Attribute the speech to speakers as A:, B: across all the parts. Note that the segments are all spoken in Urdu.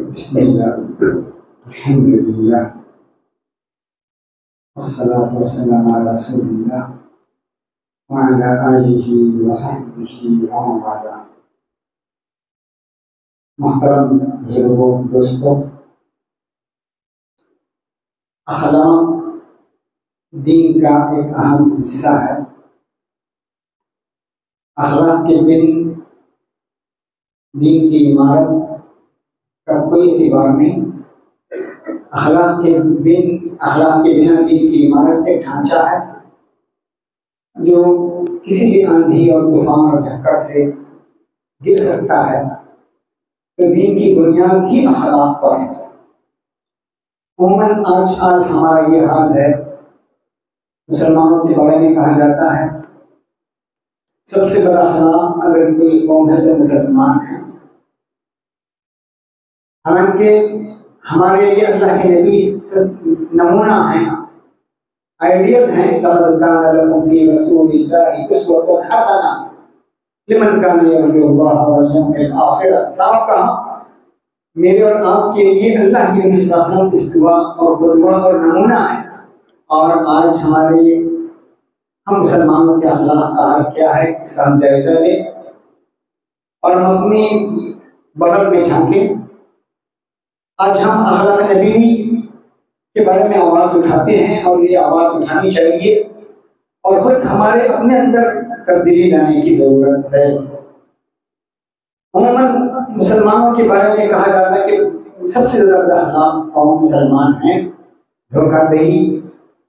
A: بسم اللہ الحمد للہ والصلاة والسلام علی رسول اللہ وعلی آلہ وصحبہ ومن والاه۔ محترم بزرگوں، دوستوں، اخلاق دین کا ایک اہم حصہ ہے۔ اخلاق کے بن دین کی عمارت کا کوئی اعتبار نہیں۔ اخلاق کے بنا دین کی عمارت ایک ڈھانچہ ہے جو کسی بھی آندھی اور طوفان اور جھکڑ سے گر سکتا ہے۔ تو دین کی بنیاد ہی اخلاق پر ہے۔ عموماً آج ہمارا یہ حال ہے، مسلمانوں کے بارے میں کہا جاتا ہے سب سے بڑا اخلاق اگر کوئی قوم ہے تو مسلمان ہے۔ حالانکہ ہمارے لیے اللہ کے نبی نمونہ ہیں، آئیڈیل ہیں۔ لقد کان لکم فی رسول اللہ اسوۃ حسنہ لمن کان یرجو اللہ والیوم الآخر۔ صاف کہا، میرے اور آپ کے لیے اللہ کے نبی صلی اللہ علیہ وسلم اسوا اور قدوہ اور نمونہ ہے۔ اور آج ہم مسلمانوں کے اخلاق کا حال کیا ہے، اس کا ہم جائزہ لیں اور ہم اپنی بغل میں جھانکیں۔ آج ہم اخلاق نبوی کے بارے میں آواز اٹھاتے ہیں اور یہ آواز اٹھانی چاہیے، اور خود ہمارے اپنے اندر تبدیلی لانے کی ضرورت ہے۔ عموماً مسلمانوں کے بارے میں کہا جاتا ہے کہ سب سے زیادہ اخلاق قوم مسلمان ہیں۔ دھوکہ دہی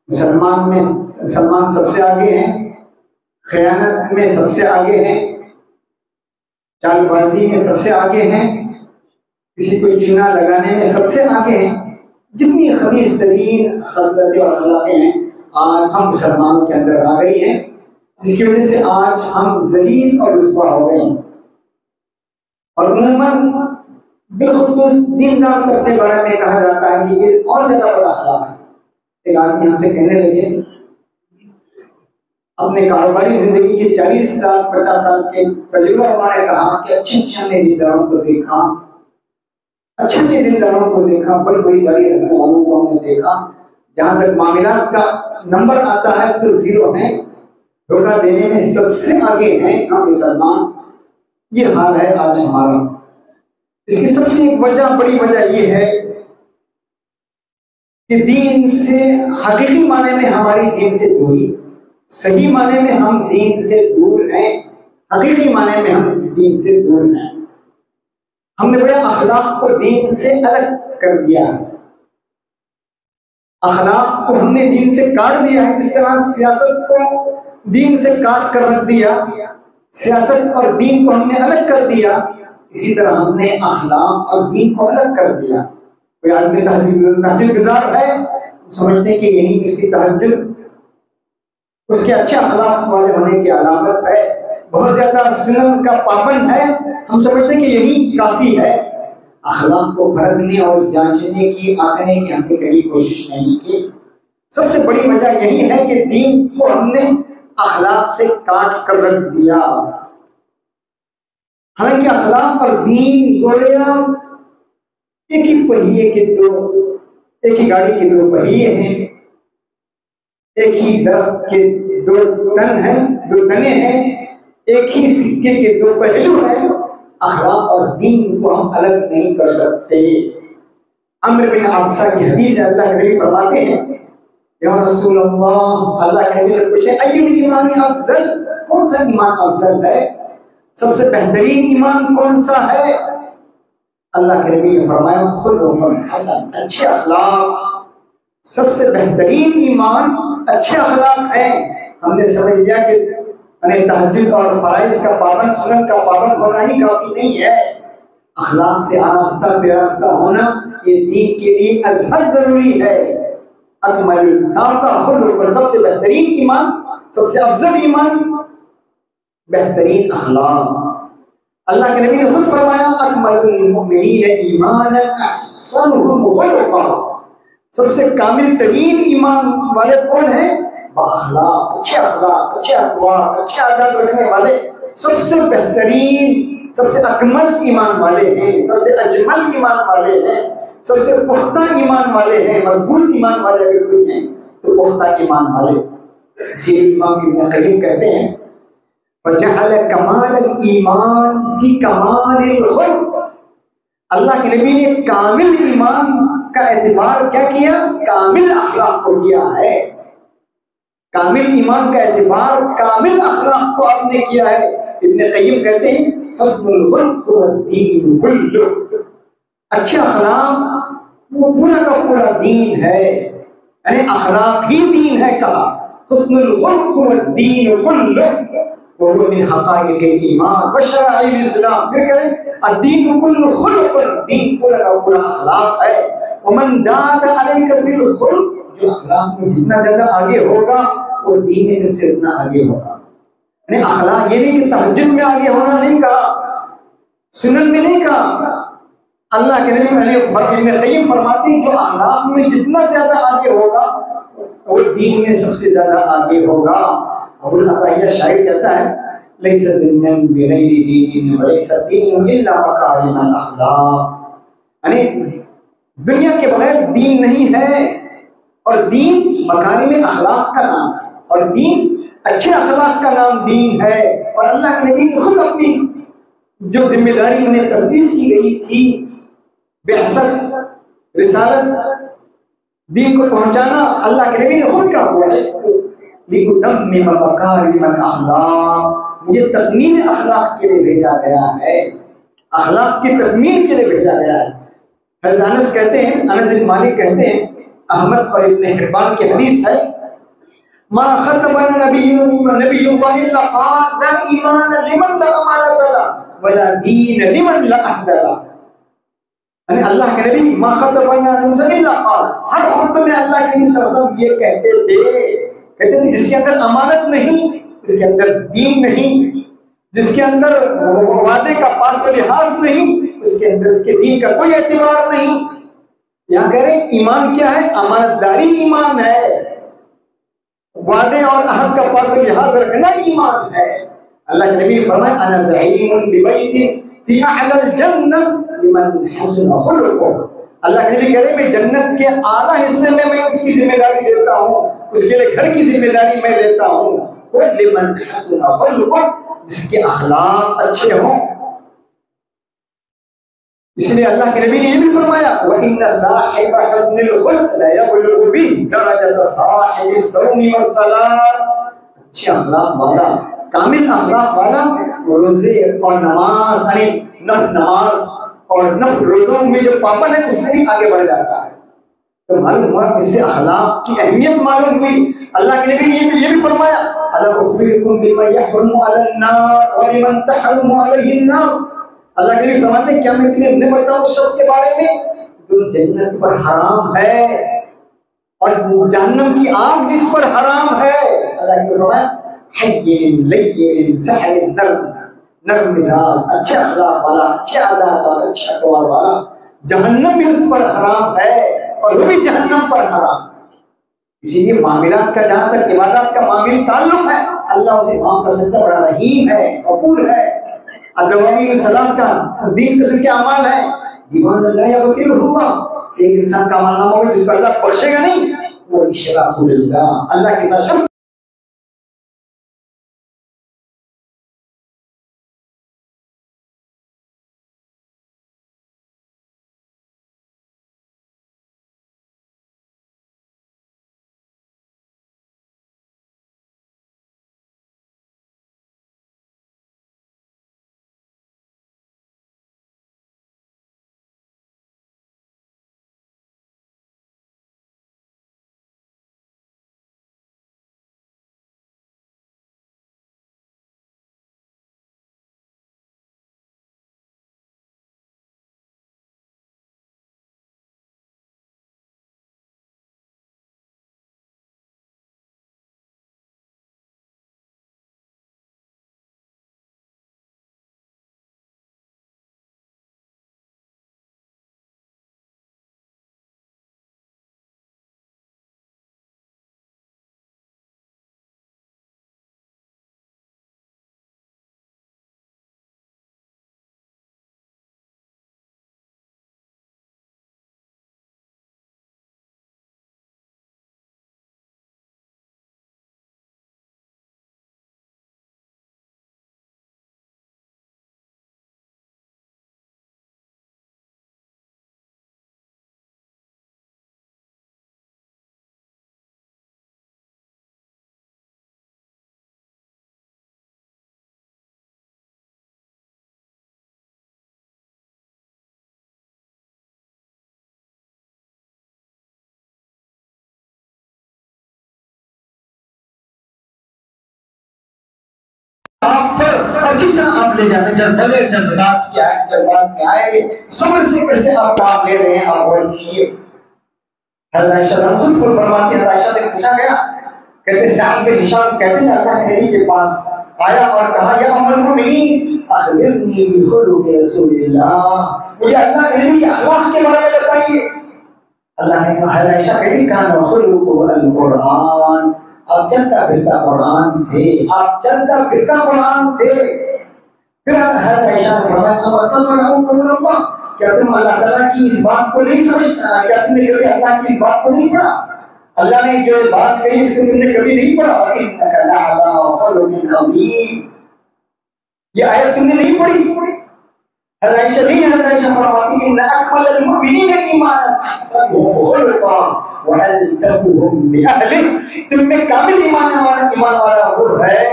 A: مسلمان سب سے آگے ہیں، خیانت میں سب سے آگے ہیں، چال بازی میں سب سے آگے ہیں، کسی کو چونا لگانے میں سب سے آگے ہیں۔ جتنی خبیث ترین خصلتیں اور اخلاقیں ہیں آج ہم مسلمانوں کے اندر آ گئی ہیں، جس کی وجہ سے آج ہم ذلیل اور رسوا ہو گئے ہیں۔ اور عموماً بالخصوص دین کام کرنے کے بارے میں کہا جاتا ہے کہ یہ اور زیادہ بڑا اخلاق ہے۔ ایک آدمی ہم سے کہنے لگے، اپنے کاروباری زندگی کے 40 سال 50 سال کے تجربہ انہوں نے کہا کہ اچھے دینداروں کو دیکھا، اچھے دینداروں کو دیکھا، بڑی بڑی گاڑی رکھنے والوں کو ہم نے دیکھا، جہاں تک معاملات کا نمبر آتا ہے تو 0 ہیں، دھوکہ دینے میں سب سے آگے ہیں ہم مسلمان۔ یہ حال ہے آج ہمارا۔ اس کی سب سے ایک بڑی وجہ یہ ہے کہ دین سے حقیقی معنی میں ہماری دین سے دوری، صحیح معنی میں ہم دین سے دور ہیں، حقیقی معنی میں ہم دین سے دور ہیں۔ ہم نے بڑا اخلاق کو دین سے الگ کر دیا ہے، اخلاق کو ہم نے دین سے کاٹ دیا ہے۔ جس طرح سیاست کو دین سے کاٹ کر رکھ دیا، سیاست اور دین کو ہم نے الگ کر دیا، اسی طرح ہم نے اخلاق اور دین کو الگ کر دیا۔ کوئی آدمی تہجد گزار ہے، سمجھتے ہیں کہ یہی اس کی تہجد اس کے اچھے اخلاق والے ہونے کی علامت ہے۔ بہت زیادہ سنن کا پابند ہے، ہم سمجھتے ہیں کہ یہی کافی ہے۔ اخلاق کو پرکھنے اور جانچنے کی آنکھنے کی ہم نے کبھی کوشش نہیں کی۔ سب سے بڑی وجہ یہی ہے کہ دین کو ہم نے اخلاق سے کاٹ کر رکھ دیا۔ حالانکہ اخلاق اور دین گویا ایک ہی پہیے کے ایک ہی گاڑی کے 2 پہیے ہیں، ایک ہی درخت کے 2 تنے ہیں، ایک ہی سکے کے 2 پہلو ہیں۔ اخلاق اور دین کو ہم الگ نہیں کر سکتے۔ عمرو بن عبسہ کی حدیث ہے، اللہ کے نبی فرماتے ہیں، یا رسول اللہ کے نبی سے پوچھے ای الایمان افضل، کون سا ایمان افضل ہے، سب سے بہترین ایمان کون سا ہے؟ اللہ کے نبی نے فرمایا خلق حسن، اچھے اخلاق۔ سب سے بہترین ایمان اچھے اخلاق ہیں۔ ہم نے سمجھ لیا کہ تہجد اور فرائض کا پابند، سنن کا پابند ہونا ہی کافی نہیں ہے، اخلاق سے آراستہ پیراستہ ہونا یہ دین کے لیے ازحد ضروری ہے۔ اکمل الانسان کا خلق، سب سے بہترین ایمان، سب سے افضل ایمان بہترین اخلاق۔ اللہ کے نبی نے خود فرمایا اکمل المؤمنین ایمانا احسنهم خلقا، سب سے کامل ترین ایمان والے کون ہیں؟ اخلاق، اچھے اقوال، اچھے عادات رکھنے والے۔ سب سے بہترین، سب سے اکمل ایمان والے ہیں، سب سے اجمل ایمان والے ہیں، سب سے پختہ ایمان والے ہیں، مضبوط ایمان والے اگر کوئی ہیں تو پختہ ایمان والے۔ اسی لیے امام ابن قیم کہتے ہیں وجعل کمال الایمان فی کمال الخلق، اللہ کے نبی نے کامل ایمان کا اعتبار کیا کیا؟ کامل اخلاق کو کیا ہے۔ کامل ایمان کا اعتبار کامل اخلاق کو آپ نے کیا ہے۔ ابن قیم کہتے ہیں حسن الخلق والدین کلہ، اچھا اخلاق وہ پورا کا پورا دین ہے، یعنی اخلاق ہی دین ہے کہا۔ حسن الخلق والدین کلہ وهو من حقائق الایمان وشرائع الاسلام، پھر کریں الدین کل خلق، دین پورا کا پورا اخلاق ہے۔ ومن دال علیک بالخلق، جو اخلاق میں جتنا زیادہ آگے ہوگا وہ دین میں سے اتنا آگے ہوگا۔ یعنی اخلاق یہ نہیں کہ تہجد میں آگے ہونا نہیں کہا، سنن میں نہیں کہا، اللہ کے نبی ابن قیم فرماتے ہیں جو اخلاق میں جتنا زیادہ آگے ہوگا وہ دین میں سب سے زیادہ آگے ہوگا۔ ابو العطیہ شاعر کہتا ہے لیس دینًا بغیر دین ولیس دین الا مکارم الاخلاق، یعنی دنیا کے بغیر دین نہیں ہے، اور دین مکارم اخلاق کا نام ہے، اور دین اچھے اخلاق کا نام دین ہے۔ اور اللہ کے نبی خود اپنی جو ذمہ داری انہیں تفویض کی گئی تھی، بعثت، رسالت، دین کو پہنچانا، اللہ کے نبی نے خود کہا بعثت لِأُتَمِّمَ مَكَارِمَ الْأَخْلَاقِ، مجھے تکمیل اخلاق کے لیے بھیجا گیا ہے، اخلاق کی تکمیل کے لیے بھیجا گیا ہے۔ حضرت انس کہتے ہیں، انس بن مالک کہتے ہیں، احمد اور ابن حبان کی حدیث ہے ما خطبنا نبی اللہ الا قال لا ایمان لمن لا امانۃ له ولا دین لمن لا عہد له، یعنی اللہ کے نبی ما خطبنا الا قال، ہر خطبے میں اللہ کے نبی صلی اللہ علیہ وسلم یہ کہتے تھے جس کے اندر امانت نہیں، جس کے اندر دین نہیں، جس کے اندر وعدے کا پاس و لحاظ نہیں، اس کے اندر اس کے دین کا کوئی اعتبار نہیں۔ یہاں کہہ رہے ہیں ایمان کیا ہے؟ امانت داری ایمان ہے، وعدے اور عہد کا پاس و لحاظ رکھنا ایمان ہے۔ اللہ کے نبی نے فرمایا انا زعیم ببیت فی اعلی الجنہ لمن حسن خلقہ، اللہ کے نبی کہہ رہے ہیں میں جنت کے اعلیٰ حصے میں اس کی ذمہ داری لیتا ہوں، اس کے لیے گھر کی ذمہ داری میں لیتا ہوں، لمن حسن خلقہ، جس کے اخلاق اچھے ہوں۔ اس لیے اللہ کے نبی نے یہ بھی فرمایا وَإِنَّ صَاحِبَ حُسْنِ الْخُلْقِ لَيَبْلُغُ بِهِ دَرَجَةَ صَاحِبِ الصَّوْمِ وَالصَّلَاةِ، اچھے اخلاق والا، کامل اخلاق والا روزے اور نماز، یعنی نفل نماز اور نفل روزوں میں جو پابند ہے اس سے بھی آگے بڑھ جاتا ہے۔ تو معلوم ہوا اس سے اخلاق کی اہمیت معلوم ہوئی۔ اللہ کے نبی نے یہ بھی فرمایا اَلَا أُخْبِرُكُم بِمَا يَحْرُمُ عَلَى النَّارِ وَلِمَن تَحْرُمُ عَلَيْهِ النَّارِ، اللہ کے نبی فرماتے ہیں کیا میں تمہیں نہیں بتاؤں اس شخص کے بارے میں جو جنت پر حرام ہے اور جہنم کی آگ جس پر حرام ہے؟ اللہ کے نبی فرمایا حیٍّ لَیِّنٍ سَحْرٍ نرم، نرم مزاج، اچھے اخلاق والا، اچھے عادات والا، اچھا اقوال والا، جہنم بھی اس پر حرام ہے اور وہ بھی جہنم پر حرام ہے۔ اسی لیے معاملات کا جہاں تک عبادات کا معامل تعلق ہے اللہ اسے معاف کر سکتا ہے، بڑا رحیم ہے، غفور ہے۔ الدواوین ثلاث کا دین قسم کے اعمال ہیں، ایمان اللہ یغفرہ اللہ، ایک انسان کا عمل نامہ جس کو اللہ بخشے گا نہیں، وہ اشراک باللہ، اللہ کے ساتھ شرک اور کس طرح آپ لے جاتے ہیں، جذبات کیا ہے، جذبات میں آئے گے، صبر سے کیسے آپ کام لے رہے ہیں، آپ غور کیجیے۔ حضرت عائشہ خود فرماتی ہے، حضرت عائشہ سے پوچھا گیا، کہتے سعد بن ہشام کہتے ہیں اللہ کے نبی کے پاس آیا اور کہا یا ام المؤمنین اخبرنی بخلق رسول اللہ، مجھے اللہ کے نبی کے اخلاق کے بارے میں بتائیے۔ اللہ نے کہا، حضرت عائشہ کہتی کان خلقہ القرآن، آپ چلتا پھرتا قرآن تھے، آپ چلتا پھرتا قرآن تھے۔ پھر حضرت عائشہ نے فرمایا کیا تم اللہ تعالیٰ کی اس بات کو نہیں سمجھتا، کیا تم نے کبھی اللہ کی اس بات کو نہیں پڑھا؟ اللہ نے جو بات کہی اس کو تم نے کبھی نہیں پڑھا؟ وَإِنَّكَ لَعَلَىٰ خُلُقٍ عَظِيمٍ، یہ آیت تم نے نہیں پڑھی؟ حضرت عائشہ نہیں، حضرت عائشہ فرماتی ان اکمل المؤمنین ایمانا احسنهم خلقا وألطفهم بأهله، تم میں کامل ایمان والا وہ ہے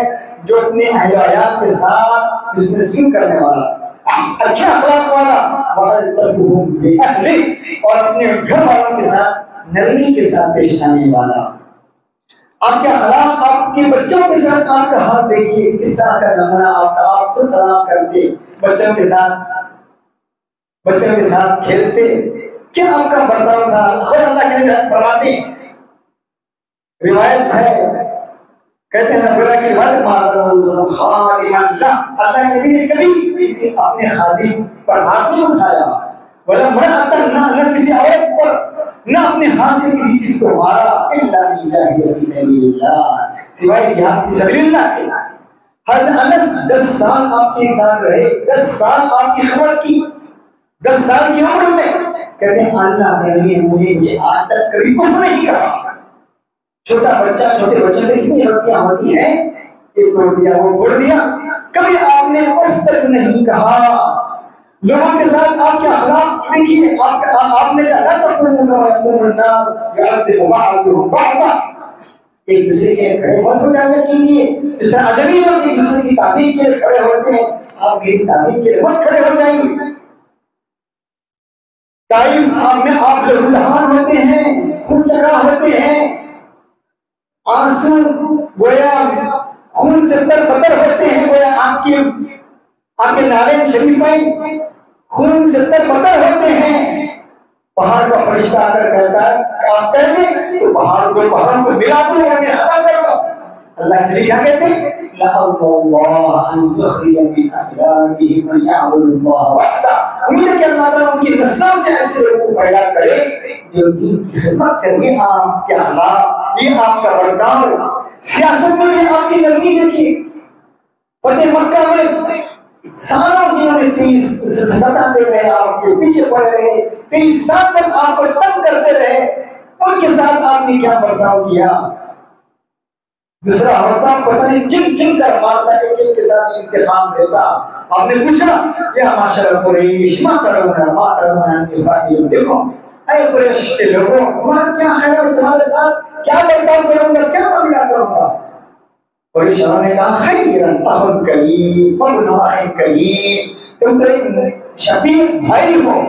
A: جو اپنے اہل و عیال کے ساتھ مسلم کرنے والا، اچھا اخلاق والا، وألطفهم بأهله، اور اپنے گھر والوں کے ساتھ نرمی کے ساتھ پیش آنے والا۔ آپ کے اخلاق، آپ کے بچوں کے ساتھ آپ کا حال دیکھیے کس طرح کا نمونہ آپ کو سلام کرتے، بچوں کے ساتھ کھیلتے، کیا آپ کا برتاؤ تھا؟ اور اللہ کے نبی فرماتے، روایت ہے، کہتے ہیں برا کی روایت خادم اللہ کے نبی نے کبھی کسی اپنے خادم پر ہاتھ نہیں اٹھایا، ولا مرأۃ، نہ کسی عورت پر، نہ اپنے ہاتھ سے کسی چیز کو مارا، الا جاہد فی سبیل اللہ، سوائے جہاد فی سبیل اللہ کے۔ حضرت انس 10 سال آپ کے ساتھ رہے، 10 سال آپ کی خدمت کی، 10 سال کی عمر میں، کہتے ہیں اللہ کے نبی نے مجھے آج تک کبھی کفر نہیں کہا۔ چھوٹا بچہ، چھوٹے بچوں سے کتنی غلطیاں ہوتی ہیں، یہ توڑ دیا وہ پھوڑ دیا، کبھی آپ نے اف تک نہیں کہا۔ لوگوں کے ساتھ آپ کے اخلاق دیکھیے، آپ نے کہا لا تقوموا كما يقوم الناس يعذب بعضهم بعضا، ایک دوسرے کے کھڑے مت ہو جایا کیجیے، اس طرح اجنبی لوگ ایک دوسرے کی تعظیم کے لیے کھڑے ہوتے ہیں، آپ میری تعظیم کے لیے مت کھڑے ہو جائیے۔ تعلیم میں آپ لوگ لہان ہوتے ہیں، خون چکا ہوتے ہیں، آنسو گویا خون سے تر بتر ہوتے ہیں، گویا آپ کے نالین شریفین خون سے تر بتر ہوتے ہیں۔ پہاڑ کا فرشتہ آ کر کہتا ہے آپ کہہ دیں تو پہاڑ کو ملا دو اور ختم کر دو۔ اللہ کے لیے کیا کہتے ہیں؟ لَعَلَّ اللَّهَ أَن يُخْرِجَ مِنْ أَصْلَابِهِم مَّن يَعْبُدُ اللَّهَ وَحْدَهُ، امید ہے کہ اللہ تعالیٰ ان کی نسلوں سے ایسے لوگوں کو پیدا کرے جو دین کی خدمت کریں۔ آپ کے اخلاق، یہ آپ کا برتاؤ، سیاست میں بھی آپ کی نرمی دیکھیے۔ فتح مکہ میں سالوں جنہوں نے 30 ستاتے رہے، آپ کے پیچھے پڑے رہے، 30 سال تک آپ کو تنگ کرتے رہے، ان کے ساتھ آپ نے کیا برتاؤ کیا؟ دوسرا ہوتا پتہ نہیں چن کر مارتا، ایک کے ساتھ انتقام لیتا۔ آپ نے پوچھا یا معاشر قریش ما ترون دیکھو اے قریش کے لوگوں، تمہارا کیا خیر ہے، تمہارے ساتھ کیا برتاؤ کروں گا، کیا معاملہ کروں گا؟ قریش نے کہا خیرا اخ کریم ابن اخ کریم، تم تو ایک شفیق بھائی ہو،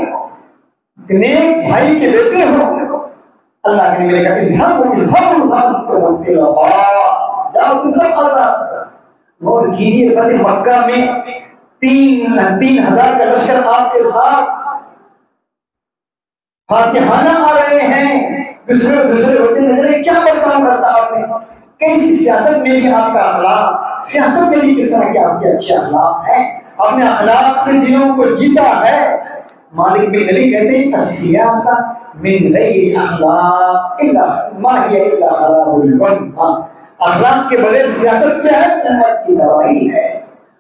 A: نیک بھائی کے بیٹے ہو۔ اللہ نے میرے کہا اذهبوا جاؤ تم سب آزاد۔ غور کیجیے فتح مکہ میں 3000 کا لشکر آپ کے ساتھ فاتحانہ آ رہے ہیں، دوسرے ہوتے نظر، کیا برتاؤ کرتا آپ نے؟ کیسی سیاست میں بھی آپ کا اخلاق، سیاست میں بھی کس طرح کے آپ کے اچھے اخلاق ہیں، اپنے اخلاق سے دلوں کو جیتا ہے۔ مالک بن نبی کہتے ہیں السیاسہ من غیر اخلاق ما هي الا خراب الامه، اخلاق کے بغیر سیاست کیا ہے؟ امت کی تباہی ہے۔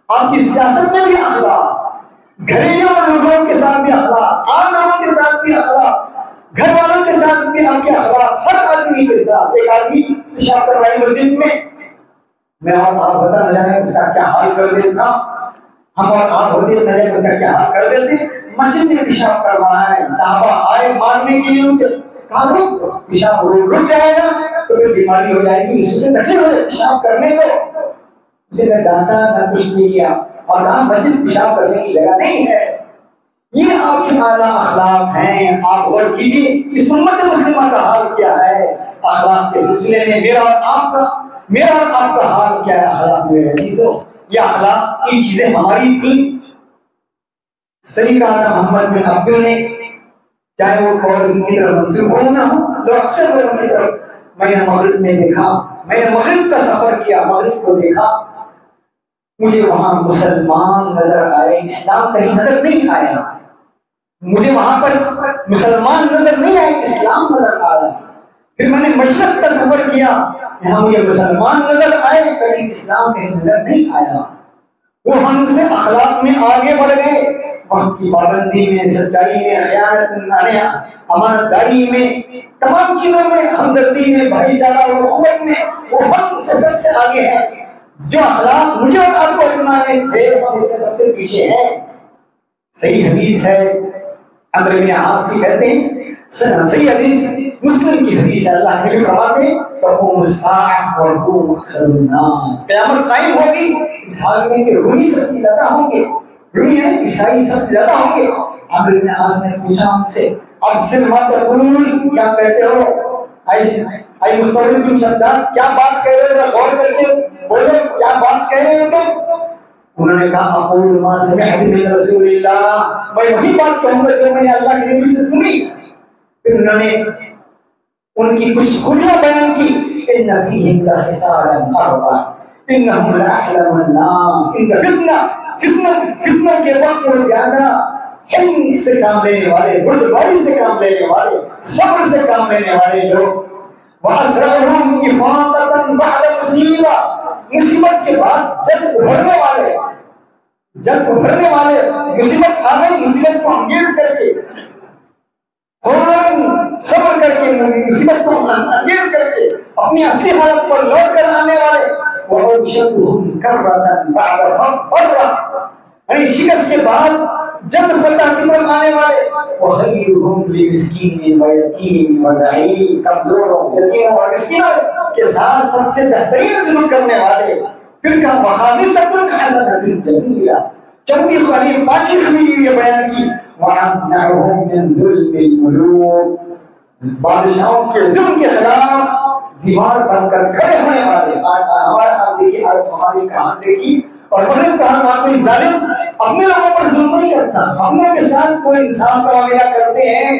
A: آپ کی سیاست میں بھی اخلاق، گھریلو لوگوں کے ساتھ بھی اخلاق، عام لوگوں کے ساتھ بھی اخلاق، گھر والوں کے ساتھ بھی آپ کے اخلاق، ہر آدمی کے ساتھ۔ ایک آدمی پیشاب کر رہا ہے مسجد میں اور آپ بتا نہ جانے اس کا کیا حال کر دیتا، ہم اور آپ ہوتے نہ جانے اس کا کیا حال کر دیتے۔ مسجد میں پیشاب کر رہا ہے، صحابہ آئے مارنے کے لیے، ان سے کہا رک، پیشاب رک جائے گا تو پھر بیماری ہو جائے گی، اس سے تکلیف ہو جائے، پیشاب کرنے دو۔ اسے نہ ڈانٹا نہ کچھ نہیں کیا، اور کہا مسجد پیشاب کرنے کی جگہ نہیں ہے۔ یہ آپ کی اعلیٰ اخلاق ہیں۔ آپ غور کیجیے اس امت مسلمہ کا حال کیا ہے اخلاق کے سلسلے میں، میرا اور آپ کا حال کیا ہے اخلاق میں عزیزو۔ یہ اخلاق کی چیزیں ہماری تھیں. صحیح کہا تھا محمد بن عبدو نے، چاہے وہ قول کی طرف منسوخ ہو نہ ہو، تو اکثر لوگوں کی طرف میں نے مغرب میں دیکھا، میں نے مغرب کا سفر کیا، مغرب کو دیکھا، مجھے وہاں مسلمان نظر آئے، اسلام کہیں نظر نہیں آیا. مجھے وہاں پر مسلمان نظر نہیں آئے، اسلام نظر آیا. پھر میں نے مشرق کا سفر کیا، یہاں مجھے مسلمان نظر آئے لیکن اسلام کہیں نظر نہیں آیا. وہ ہم سے اخلاق میں آگے بڑھ گئے، وہاں کی پابندی میں، سچائی میں، خیانت، امانت داری میں، تمام چیزوں میں، ہمدردی میں، بھائی چارہ اور اخوت میں وہ ہم سے سب سے آگے ہیں. جو اخلاق مجھے اور آپ کو اپنانے تھے ہم اس سے سب سے پیچھے ہیں. صحیح حدیث ہے، عمرو بن عاص کی کہتے ہیں، صحیح حدیث مسلم کی حدیث ہے، اللہ کے فرماتے ہیں تقوم الساعۃ ويقوم اکثر الناس، قیامت قائم ہوگی اس حال میں کہ رومی سب سے زیادہ ہوں گے، رومی یعنی عیسائی سب سے زیادہ ہوں گے. عمرو بن عاص نے پوچھا ان سے، اب صرف ما تقول، کیا کہتے ہو؟ اے مستورد بن شداد، کیا بات کہہ رہے ہو؟ غور کر کے بولو، کیا بات کہہ رہے ہو تم؟ انہوں نے کہا اقول ما سمعت من رسول اللہ، میں وہی بات کہوں گا جو میں نے اللہ کے نبی سے سنی. پھر انہوں نے ان کی کچھ خوبیاں بیان کی، ان فیہم لخصالا اربع انہم لاحلم الناس، ان فتنہ کے وقت وہ زیادہ حلم سے کام لینے والے، بردباری سے کام لینے والے، صبر سے کام لینے والے لوگ، واسرعهم افاقۃ بعد مصیبہ، مصیبت کے بعد جلد ابھرنے والے، جلد ابھرنے والے، مصیبت آ گئی، مصیبت کو انگیز کر کے فوراً صبر کر کے مصیبت کو انگیز کر کے اپنی اصلی حالت پر لوٹ کر آنے والے، وَأَوْشَكُهُمْ كَرَّةً بَعْدَ فَرَّةٍ، یعنی شکست کے بعد جلد فتح کی طرف آنے والے، وَخَيْرُهُمْ لِمِسْكِينٍ وَيَتِيمٍ وَضَعِيفٍ، کمزوروں، یتیموں اور مسکینوں کے ساتھ سب سے بہترین سلوک کرنے والے. پھر کہا وَخَامِسَةٌ حَسَنَةٌ جَمِيلَةٌ، چوتھی خالی پانچویں خوبی یہ بیان کی، وَأَمْنَعُهُمْ مِنْ ظُلْمِ الْمُلُوكِ، بادشاہوں کے ظلم کے خلاف دیوار بن کر کھڑے ہونے والے. آج ہمارا آپ دیکھیے، آج ہماری کہاں دیکھی اور مغرب کہاں وہاں کوئی ظالم اپنے لوگوں پر ظلم نہیں کرتا، اپنوں کے ساتھ کوئی انسان کا معاملہ کرتے ہیں،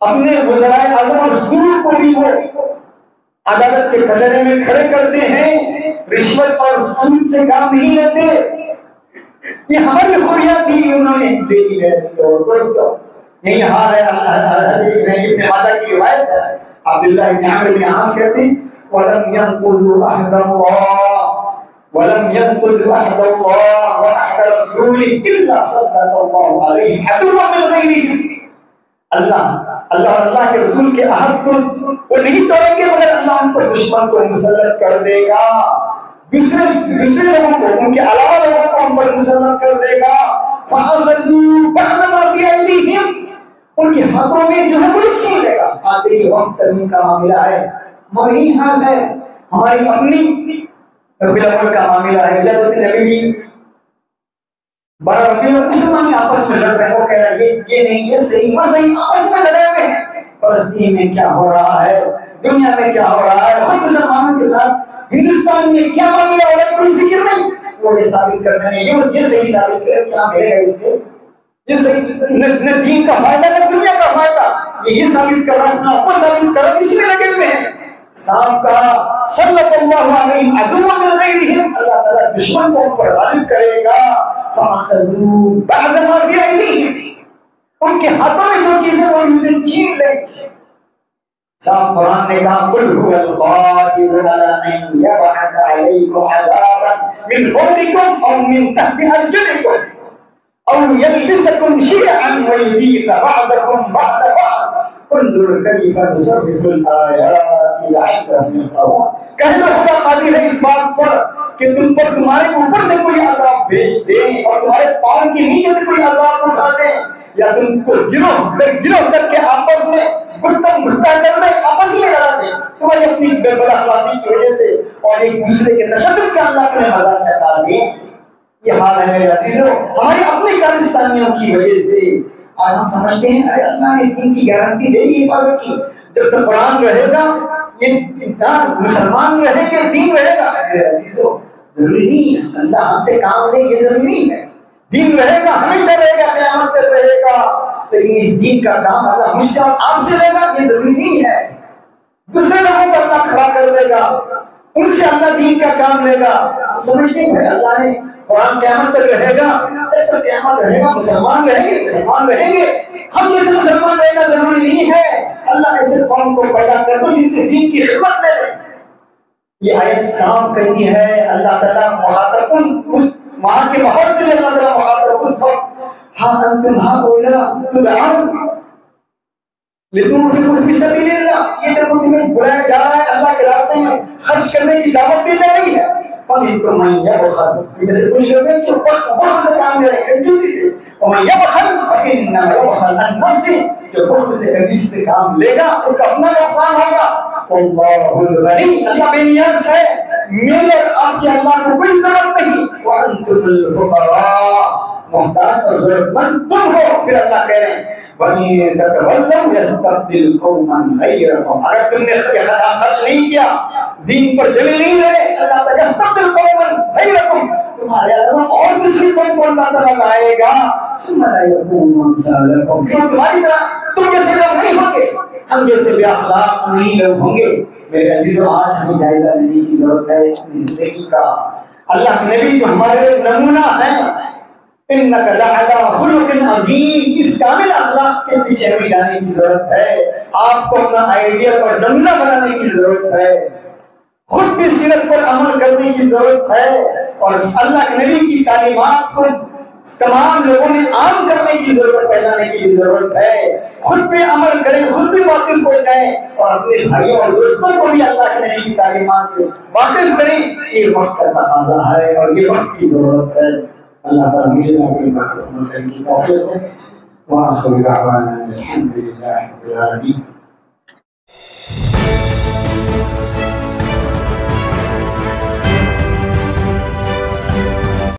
A: اپنے وزرائے اعظم اور صدور کو بھی وہ عدالت کے کٹہرے میں کھڑے کرتے ہیں، رشوت اور سود سے کام نہیں لیتے. یہ ہماری خوبیاں تھی، انہوں نے دیکھی ہے. دوستو یہی حال ہے. ابن ماجہ کی روایت ہے، عبداللہ بن عمرو بن عاص کہتے ہیں وَلَمْ يَنْقُضُوا عَهْدَ اللَّهِ وَلَمْ يَنْقُضُوا عَهْدَ اللَّهِ وَعَهْدَ رَسُولِهِ إِلَّا سَلَّطَ اللَّهُ عَلَيْهِمْ عَدُوًّا مِنْ غَيْرِهِمْ، اللہ اور اللہ کے رسول کے عہد کو وہ نہیں توڑیں گے مگر اللہ ان پر دشمن کو مسلط کر دے گا، دوسرے لوگوں کو، ان کے علاوہ لوگوں کو ان پر مسلط کر دے گا. فَأَخَذُوا بَعْضَ مَا فِي أَيْدِيهِمْ، ان کے ہاتھوں میں جو ہے وہ چھین لے گا. آج دیکھیے وقت ترمیم کا معاملہ ہے، ہمارا یہی حال ہے، ہماری اپنی ربیع الاول کا معاملہ ہے. ولادت نبی بھی 12 ربیع الاول مسلمان آپس میں لڑ رہے ہیں، وہ کہہ رہا ہے یہ نہیں، یہ صحیح، وہ صحیح، آپس میں لڑے ہوئے ہیں. فلسطین میں کیا ہو رہا ہے، دنیا میں کیا ہو رہا ہے، خود مسلمانوں کے ساتھ ہندوستان میں کیا معاملہ ہو رہا ہے، کوئی فکر نہیں. وہ یہ ثابت کرنے میں یہ صحیح ثابت کر کیا ملے گا اس سے، نہ دین کا فائدہ نہ دنیا کا فائدہ، یہ ثابت کر رہا ہے، وہ ثابت کر رہا ہے، اسی میں لگے ہوئے ہیں. صاحب کہا صلّت اللہ علیہم عدوًّا من غیرہم، اللہ تعالیٰ دشمن کو ان پر غالب کرے گا. فَأَخَذُوا بَعْضَ مَا فِي أَيْدِيهِمْ، ان کے ہاتھوں میں جو چیزیں وہ ان سے چھین لیں. صاحب قرآن نے کہا قُلْ هُوَ الْقَادِرُ عَلَىٰ أَن يَبْعَثَ عَلَيْكُمْ عَذَابًا مِّنْ فَوْقِكُمْ أَوْ مِنْ تَحْتِ أَرْجُلِكُمْ أَوْ يَلْبِسَكُمْ شِيَعًا وَيُذِيقَ بَعْضَكُمْ بَأْسَ بَعْضٍ انظر کیف نصرف الآیات لعلهم یرجعون. کہہ دو خدا قادر ہے اس بات پر کہ تم پر تمہارے اوپر سے کوئی عذاب بھیج دے اور تمہارے پاؤں کے نیچے سے کوئی عذاب اٹھا دے، یا تم کو گروہ کر کے آپس میں گتم گھٹا کر دے، آپس میں لڑا دے تمہاری اپنی بے بد اخلاقی کی وجہ سے اور ایک دوسرے کے تشدد کا اللہ تمہیں مزاق چکھا دے. یہ حال ہے میرے عزیزوں ہماری اپنی کارستانیوں کی وجہ سے. آج ہم سمجھتے ہیں ارے اللہ نے دین کی گارنٹی دے دی، حفاظت کی، جب تک قرآن رہے گا یہ مسلمان رہیں گے، دین رہے گا. میرے عزیزوں ضروری نہیں ہے اللہ ہم سے کام لے، یہ ضروری نہیں ہے. دین رہے گا، ہمیشہ رہے گا، قیامت تک رہے گا، لیکن اس دین کا کام اللہ مجھ سے اور آپ سے لے گا یہ ضروری نہیں ہے. دوسرے لوگوں کو اللہ کھڑا کر دے گا، ان سے اللہ دین کا کام لے گا. ہم سمجھتے ہیں اللہ نے قرآن قیامت تک رہے گا، جب تک قیامت رہے گا مسلمان رہیں گے، مسلمان رہیں گے. ہم جیسے مسلمان رہنا ضروری نہیں ہے. اللہ ایسے قوم کو پیدا کر دو جن سے دین کی خدمت لے لے. یہ آیت صاف کہتی ہے اللہ تعالیٰ مخاطب اس وہاں کے ماحول سے اللہ تعالیٰ مخاطب اس وقت ہاں انتم ہؤلاء تدعون لتنفقوا فی سبیل اللہ، یہ تو تمہیں بلایا جا رہا ہے اللہ کے راستے میں خرچ کرنے کی دعوت دی جا رہی ہے. فمنکم من یبخل، ان میں سے کچھ لوگ ہیں جو بخل سے کام لے رہے ہیں، کنجوسی سے. ومن یبخل فانما یبخل عن نفسہ، جو بخل سے کنجوسی سے کام لے گا اس کا اپنا نقصان ہوگا. واللہ الغنی، اللہ بے نیاز ہے، میرے اور آپ کے اللہ کو کوئی ضرورت نہیں. وانتم الفقراء، محتاج اور ضرورت مند تم ہو. پھر اللہ کہہ رہے ہیں وَإِن تَتَوَلَّوْا يَسْتَبْدِلْ قَوْمًا غَيْرَكُمْ، اگر تم نے خرچ نہیں کیا، دین پر جمع نہیں رہے، اللہ تعالیٰ يَسْتَبْدِلْ قَوْمًا غَيْرَكُمْ، تمہارے علاوہ اور دوسری قوم کو اللہ تعالیٰ لائے گا. ثُمَّ لَا يَكُونُوا أَمْثَالَكُمْ، پھر تمہاری طرح تم جیسے لوگ نہیں ہوں گے، ہم جیسے بے اخلاق نہیں لوگ ہوں گے. میرے عزیزو، آج ہمیں جائزہ لینے کی ضرورت ہے اپنی زندگی کا. اللہ کے نبی جو ہمارے نمونہ ہیں، انک لعلی خلق عظیم، اس کامل اخلاق کے پیچھے ہمیں جانے کی ضرورت ہے. آپ کو اپنا آئیڈیل اور نمونہ بنانے کی ضرورت ہے، خود بھی سیرت پر عمل کرنے کی ضرورت ہے، اور اللہ کے نبی کی تعلیمات کو تمام لوگوں میں عام کرنے کی ضرورت، پھیلانے کی ضرورت ہے. خود بھی عمل کریں، خود بھی واقف ہو جائیں، اور اپنے بھائیوں اور دوستوں کو بھی اللہ کے نبی کی تعلیمات سے واقف کریں. یہ وقت کا تقاضا ہے اور یہ وقت کی ضرورت ہے. اللہ تعالیٰ مجھے اپنی بات کو عمل کرنے کی توفیق دے. وآخر دعوانا الحمد للہ رب العالمین.